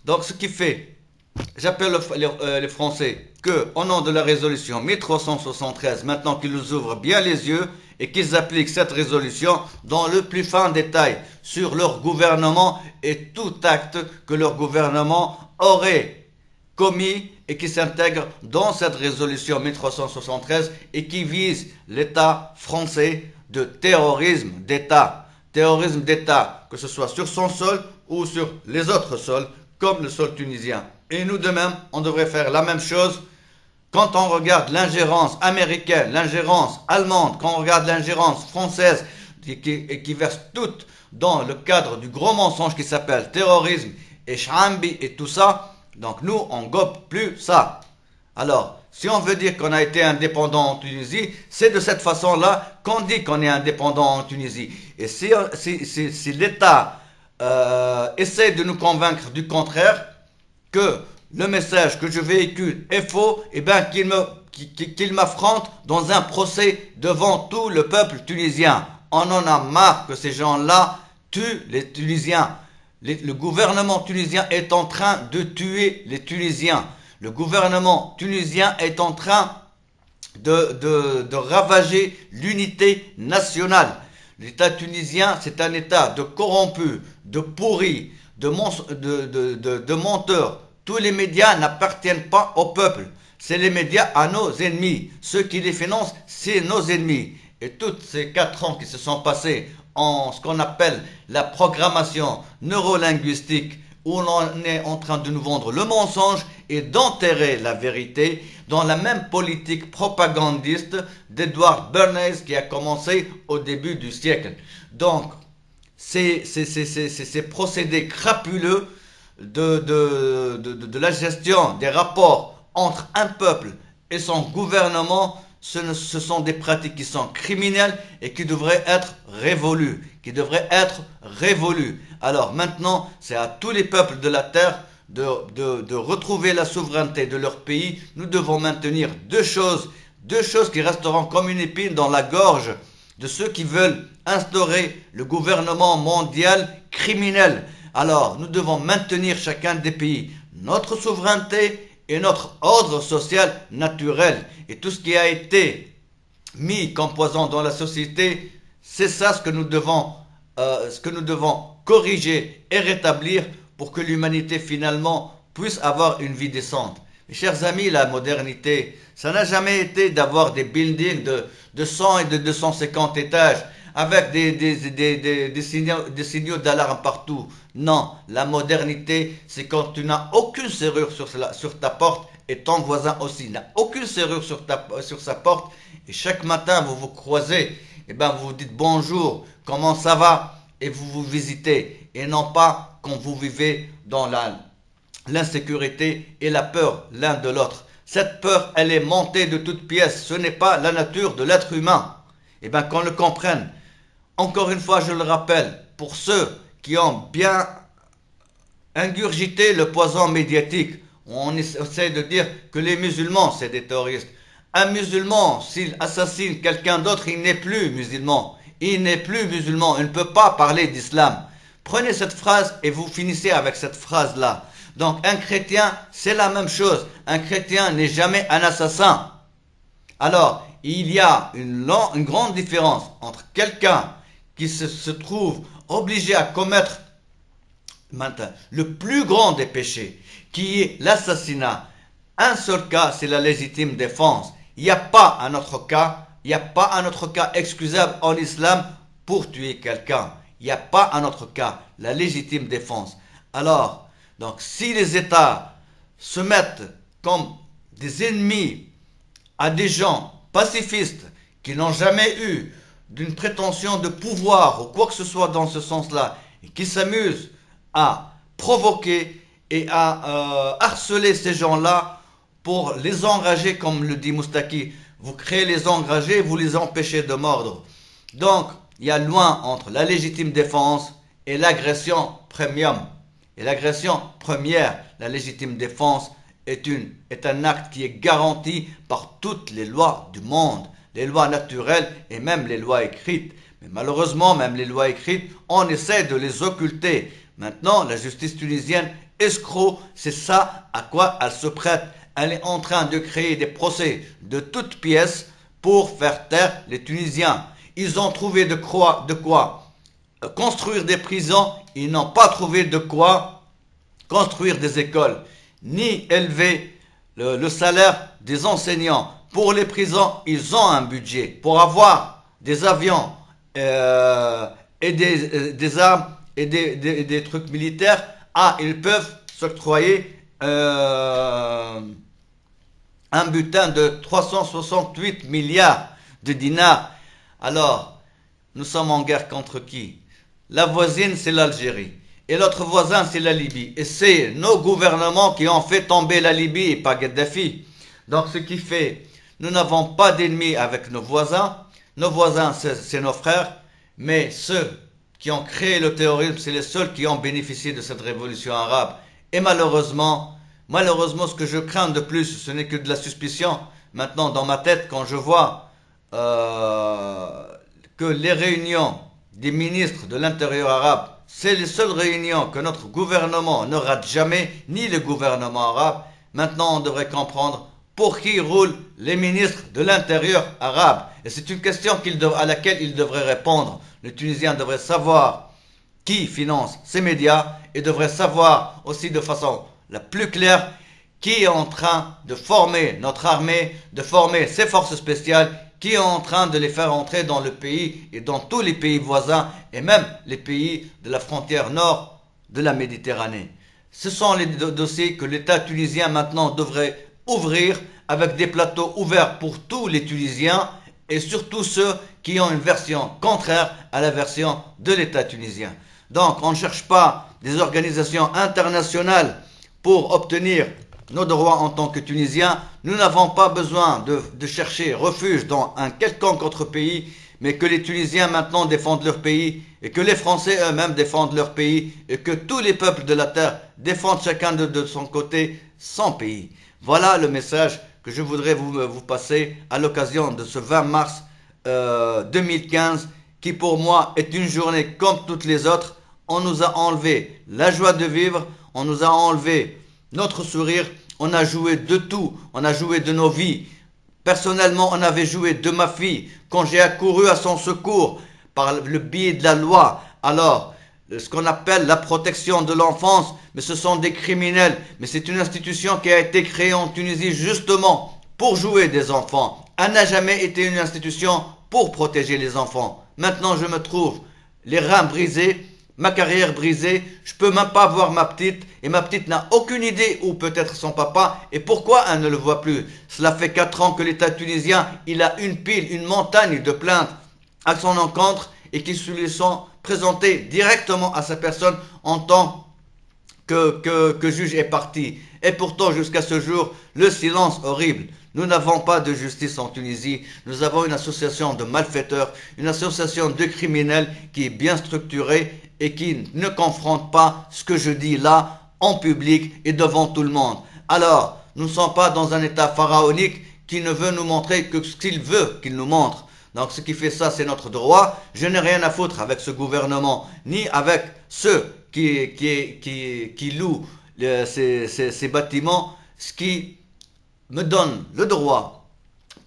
Donc ce qui fait, j'appelle les Français que, au nom de la résolution 1373, maintenant qu'ils nous ouvrent bien les yeux et qu'ils appliquent cette résolution dans le plus fin détail sur leur gouvernement et tout acte que leur gouvernement aurait commis et qui s'intègre dans cette résolution 1373 et qui vise l'État français de terrorisme d'État. Terrorisme d'État, que ce soit sur son sol ou sur les autres sols, comme le sol tunisien. Et nous de même, on devrait faire la même chose quand on regarde l'ingérence américaine, l'ingérence allemande, quand on regarde l'ingérence française, qui verse toutes dans le cadre du gros mensonge qui s'appelle terrorisme et Chambi et tout ça, donc nous, on gobe plus ça. Alors, si on veut dire qu'on a été indépendant en Tunisie, c'est de cette façon-là qu'on dit qu'on est indépendant en Tunisie. Et si l'État essaie de nous convaincre du contraire, que le message que je véhicule est faux, et bien qu'il m'affronte dans un procès devant tout le peuple tunisien. On en a marre que ces gens-là tuent les Tunisiens. Le gouvernement tunisien est en train de tuer les Tunisiens. Le gouvernement tunisien est en train de ravager l'unité nationale. L'État tunisien, c'est un État de corrompus, de pourris, de menteurs. Tous les médias n'appartiennent pas au peuple. C'est les médias à nos ennemis. Ceux qui les financent, c'est nos ennemis. Et tous ces 4 ans qui se sont passés en ce qu'on appelle la programmation neurolinguistique, où l'on est en train de nous vendre le mensonge et d'enterrer la vérité dans la même politique propagandiste d'Edward Bernays qui a commencé au début du siècle. Donc, ces procédés crapuleux de la gestion des rapports entre un peuple et son gouvernement, ce sont des pratiques qui sont criminelles et qui devraient être révolues. Alors maintenant, c'est à tous les peuples de la terre de retrouver la souveraineté de leur pays. Nous devons maintenir deux choses qui resteront comme une épine dans la gorge de ceux qui veulent instaurer le gouvernement mondial criminel. Alors, nous devons maintenir chacun des pays notre souveraineté et notre ordre social naturel. Et tout ce qui a été mis comme poison dans la société, c'est ça ce que nous devons corriger et rétablir pour que l'humanité finalement puisse avoir une vie décente. Mes chers amis, la modernité, ça n'a jamais été d'avoir des buildings de 100 et de 250 étages avec des signaux d'alarme partout. Non, la modernité, c'est quand tu n'as aucune serrure sur ta porte et ton voisin aussi n'a aucune serrure sur sa porte et chaque matin vous vous croisez, et ben vous vous dites bonjour, comment ça va et vous vous visitez et non pas quand vous vivez dans l'insécurité et la peur l'un de l'autre. Cette peur, elle est montée de toutes pièces. Ce n'est pas la nature de l'être humain. Eh bien, qu'on le comprenne. Encore une fois, je le rappelle, pour ceux qui ont bien ingurgité le poison médiatique, on essaie de dire que les musulmans, c'est des terroristes. Un musulman, s'il assassine quelqu'un d'autre, il n'est plus musulman. Il n'est plus musulman. Il ne peut pas parler d'islam. Prenez cette phrase et vous finissez avec cette phrase-là. Donc un chrétien, c'est la même chose. Un chrétien n'est jamais un assassin. Alors, il y a une grande différence entre quelqu'un qui se trouve obligé à commettre maintenant le plus grand des péchés, qui est l'assassinat. Un seul cas, c'est la légitime défense. Il n'y a pas un autre cas, il n'y a pas un autre cas excusable en islam pour tuer quelqu'un. Il n'y a pas un autre cas, la légitime défense. Alors, donc si les États se mettent comme des ennemis à des gens pacifistes qui n'ont jamais eu d'une prétention de pouvoir ou quoi que ce soit dans ce sens-là, et qui s'amusent à provoquer et à harceler ces gens-là pour les enrager, comme le dit Moustaki. Vous créez les enragés, vous les empêchez de mordre. Donc, il y a loin entre la légitime défense et l'agression premium. Et l'agression première, la légitime défense, est un acte qui est garanti par toutes les lois du monde, les lois naturelles et même les lois écrites. Mais malheureusement, même les lois écrites, on essaie de les occulter. Maintenant, la justice tunisienne escroc, c'est ça à quoi elle se prête. Elle est en train de créer des procès de toutes pièces pour faire taire les Tunisiens. Ils ont trouvé de quoi construire des prisons, ils n'ont pas trouvé de quoi construire des écoles, ni élever le salaire des enseignants. Pour les prisons, ils ont un budget. Pour avoir des avions et des armes et des trucs militaires, ils peuvent s'octroyer un butin de 368 milliards de dinars. Alors, nous sommes en guerre contre qui? La voisine, c'est l'Algérie. Et l'autre voisin, c'est la Libye. Et c'est nos gouvernements qui ont fait tomber la Libye et pas Kadhafi. Donc, ce qui fait, nous n'avons pas d'ennemis avec nos voisins. Nos voisins, c'est nos frères. Mais ceux qui ont créé le terrorisme, c'est les seuls qui ont bénéficié de cette révolution arabe. Et malheureusement, ce que je crains de plus, ce n'est que de la suspicion. Maintenant, dans ma tête, quand je vois que les réunions des ministres de l'intérieur arabe, c'est les seules réunions que notre gouvernement ne rate jamais, ni le gouvernement arabe. Maintenant, on devrait comprendre pour qui roulent les ministres de l'intérieur arabe. Et c'est une question à laquelle ils devraient répondre. Les Tunisiens devraient savoir qui finance ces médias et devraient savoir aussi de façon la plus claire qui est en train de former notre armée, de former ses forces spéciales, qui est en train de les faire entrer dans le pays et dans tous les pays voisins et même les pays de la frontière nord de la Méditerranée. Ce sont les dossiers que l'État tunisien maintenant devrait ouvrir avec des plateaux ouverts pour tous les Tunisiens et surtout ceux qui ont une version contraire à la version de l'État tunisien. Donc on ne cherche pas des organisations internationales pour obtenir nos droits en tant que Tunisiens. Nous n'avons pas besoin de chercher refuge dans un quelconque autre pays, mais que les Tunisiens maintenant défendent leur pays, et que les Français eux-mêmes défendent leur pays, et que tous les peuples de la terre défendent chacun de son côté son pays. Voilà le message que je voudrais vous passer à l'occasion de ce 20 mars 2015, qui pour moi est une journée comme toutes les autres. On nous a enlevé la joie de vivre, on nous a enlevé notre sourire, on a joué de tout, on a joué de nos vies. Personnellement, on avait joué de ma fille quand j'ai accouru à son secours par le biais de la loi. Alors, ce qu'on appelle la protection de l'enfance, mais ce sont des criminels. Mais c'est une institution qui a été créée en Tunisie justement pour jouer des enfants. Elle n'a jamais été une institution pour protéger les enfants. Maintenant, je me trouve les reins brisés, ma carrière brisée, je peux même pas voir ma petite, et ma petite n'a aucune idée où peut être son papa, et pourquoi elle ne le voit plus. Cela fait 4 ans que l'État tunisien, il a une montagne de plaintes à son encontre, et qui se lui sont présentées directement à sa personne en tant que juge est parti. Et pourtant, jusqu'à ce jour, le silence horrible. Nous n'avons pas de justice en Tunisie. Nous avons une association de malfaiteurs, une association de criminels qui est bien structurée et qui ne confronte pas ce que je dis là en public et devant tout le monde. Alors, nous ne sommes pas dans un état pharaonique qui ne veut nous montrer que ce qu'il veut qu'il nous montre. Donc ce qui fait ça, c'est notre droit. Je n'ai rien à foutre avec ce gouvernement, ni avec ceux qui louent ces bâtiments, ce qui me donne le droit,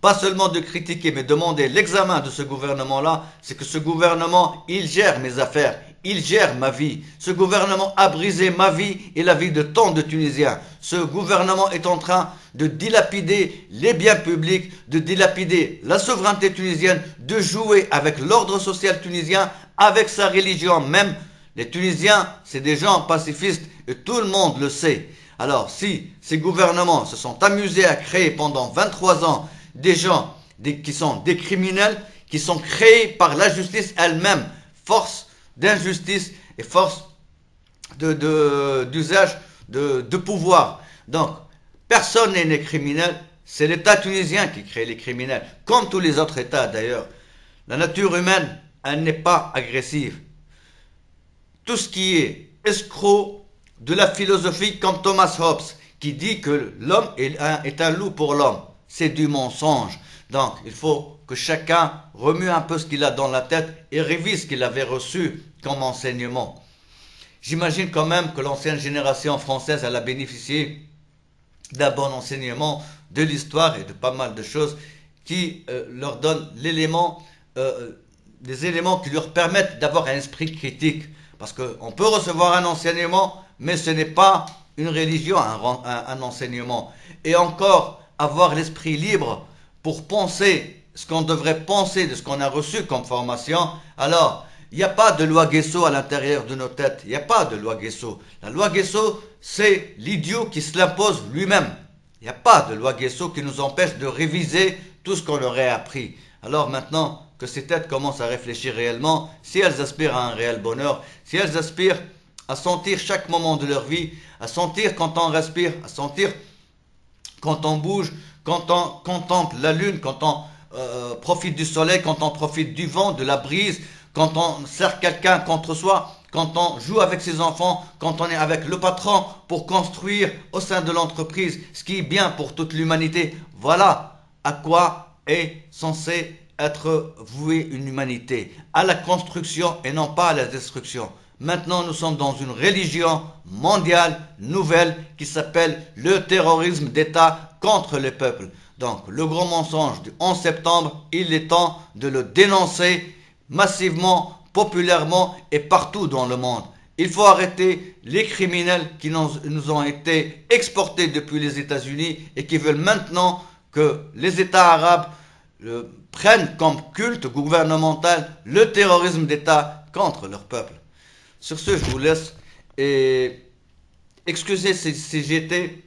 pas seulement de critiquer, mais demander l'examen de ce gouvernement-là, c'est que ce gouvernement, il gère mes affaires, il gère ma vie. Ce gouvernement a brisé ma vie et la vie de tant de Tunisiens. Ce gouvernement est en train de dilapider les biens publics, de dilapider la souveraineté tunisienne, de jouer avec l'ordre social tunisien, avec sa religion même. Les Tunisiens, c'est des gens pacifistes et tout le monde le sait. Alors, si ces gouvernements se sont amusés à créer pendant 23 ans des gens qui sont des criminels, qui sont créés par la justice elle-même, force d'injustice et force d'usage de pouvoir. Donc, personne n'est criminel, c'est l'État tunisien qui crée les criminels, comme tous les autres États d'ailleurs. La nature humaine, elle n'est pas agressive. Tout ce qui est escroc de la philosophie comme Thomas Hobbes, qui dit que l'homme est un loup pour l'homme, c'est du mensonge. Donc, il faut que chacun remue un peu ce qu'il a dans la tête et révise ce qu'il avait reçu comme enseignement. J'imagine quand même que l'ancienne génération française, elle a bénéficié d'un bon enseignement de l'histoire et de pas mal de choses qui leur donnent des éléments qui leur permettent d'avoir un esprit critique. Parce qu'on peut recevoir un enseignement, mais ce n'est pas une religion, un enseignement. Et encore, avoir l'esprit libre pour penser ce qu'on devrait penser de ce qu'on a reçu comme formation. Alors, il n'y a pas de loi Guesso à l'intérieur de nos têtes. Il n'y a pas de loi Guesso. La loi Guesso, c'est l'idiot qui se l'impose lui-même. Il n'y a pas de loi Guesso qui nous empêche de réviser tout ce qu'on aurait appris. Alors maintenant que ces têtes commencent à réfléchir réellement, si elles aspirent à un réel bonheur, si elles aspirent à sentir chaque moment de leur vie, à sentir quand on respire, à sentir quand on bouge, quand on contemple la lune, quand on profite du soleil, quand on profite du vent, de la brise, quand on serre quelqu'un contre soi, quand on joue avec ses enfants, quand on est avec le patron pour construire au sein de l'entreprise ce qui est bien pour toute l'humanité. Voilà à quoi est censé être vouée une humanité, à la construction et non pas à la destruction. Maintenant, nous sommes dans une religion mondiale nouvelle qui s'appelle le terrorisme d'État contre les peuples. Donc, le gros mensonge du 11 septembre, il est temps de le dénoncer massivement, populairement et partout dans le monde. Il faut arrêter les criminels qui nous ont été exportés depuis les États-Unis et qui veulent maintenant que les États arabes prennent comme culte gouvernemental le terrorisme d'État contre leur peuple. Sur ce, je vous laisse et excusez si j'étais,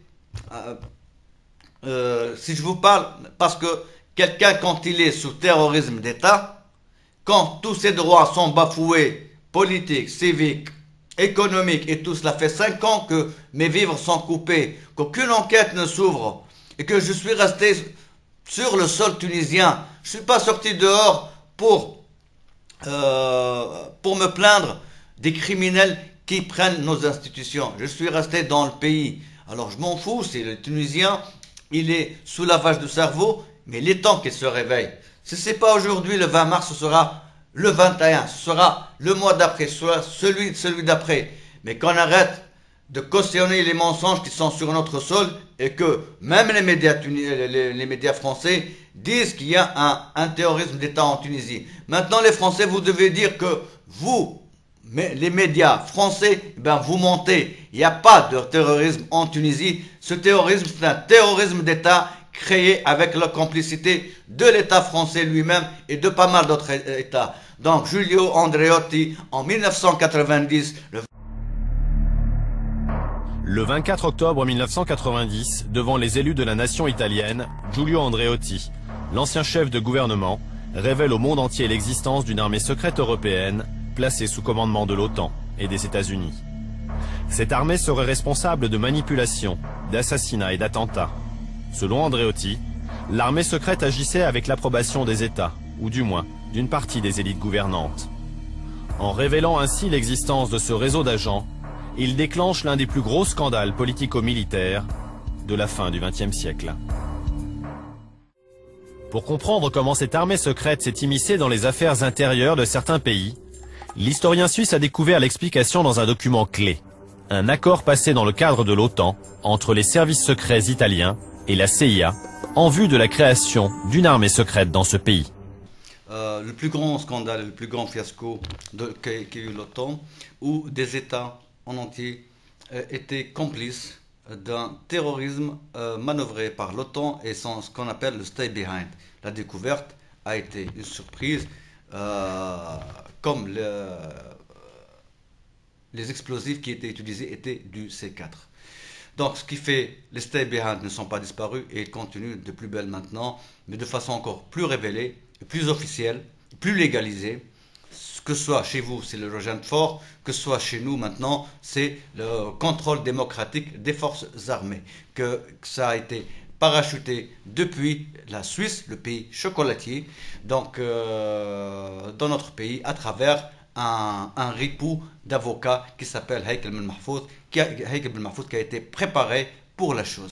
si je vous parle, parce que quelqu'un quand il est sous terrorisme d'État, quand tous ses droits sont bafoués, politiques, civiques, économiques et tout cela fait 5 ans que mes vivres sont coupés, qu'aucune enquête ne s'ouvre et que je suis resté sur le sol tunisien. Je ne suis pas sorti dehors pour me plaindre des criminels qui prennent nos institutions. Je suis resté dans le pays. Alors je m'en fous, c'est le Tunisien, il est sous lavage de cerveau, mais il est temps qu'il se réveille. Si ce n'est pas aujourd'hui, le 20 mars, ce sera le 21, ce sera le mois d'après, ce sera celui d'après. Mais qu'on arrête de cautionner les mensonges qui sont sur notre sol et que même les médias français disent qu'il y a un terrorisme d'État en Tunisie. Maintenant, les Français, vous devez dire que vous, les médias français, ben vous mentez. Il n'y a pas de terrorisme en Tunisie. Ce terrorisme, c'est un terrorisme d'État créé avec la complicité de l'État français lui-même et de pas mal d'autres États. Donc, Giulio Andreotti, en 1990, Le 24 octobre 1990, devant les élus de la nation italienne, Giulio Andreotti, l'ancien chef de gouvernement, révèle au monde entier l'existence d'une armée secrète européenne placée sous commandement de l'OTAN et des États-Unis. Cette armée serait responsable de manipulations, d'assassinats et d'attentats. Selon Andreotti, l'armée secrète agissait avec l'approbation des États, ou du moins d'une partie des élites gouvernantes. En révélant ainsi l'existence de ce réseau d'agents, il déclenche l'un des plus gros scandales politico-militaires de la fin du XXe siècle. Pour comprendre comment cette armée secrète s'est immiscée dans les affaires intérieures de certains pays, l'historien suisse a découvert l'explication dans un document clé, un accord passé dans le cadre de l'OTAN entre les services secrets italiens et la CIA en vue de la création d'une armée secrète dans ce pays. Le plus grand scandale, le plus grand fiasco qu'a eu l'OTAN, où des États en entier étaient complices d'un terrorisme manœuvré par l'OTAN et ce qu'on appelle le stay behind. La découverte a été une surprise, comme les explosifs qui étaient utilisés étaient du C4. Donc ce qui fait, les stay behind ne sont pas disparus et continuent de plus belle maintenant, mais de façon encore plus révélée, plus officielle, plus légalisée. Que ce soit chez vous, c'est l'hydrogène fort, que ce soit chez nous maintenant, c'est le contrôle démocratique des forces armées. Que ça a été parachuté depuis la Suisse, le pays chocolatier, donc dans notre pays, à travers un ripou d'avocats qui s'appelle Haïk Ben Mahfouz, qui a été préparé pour la chose.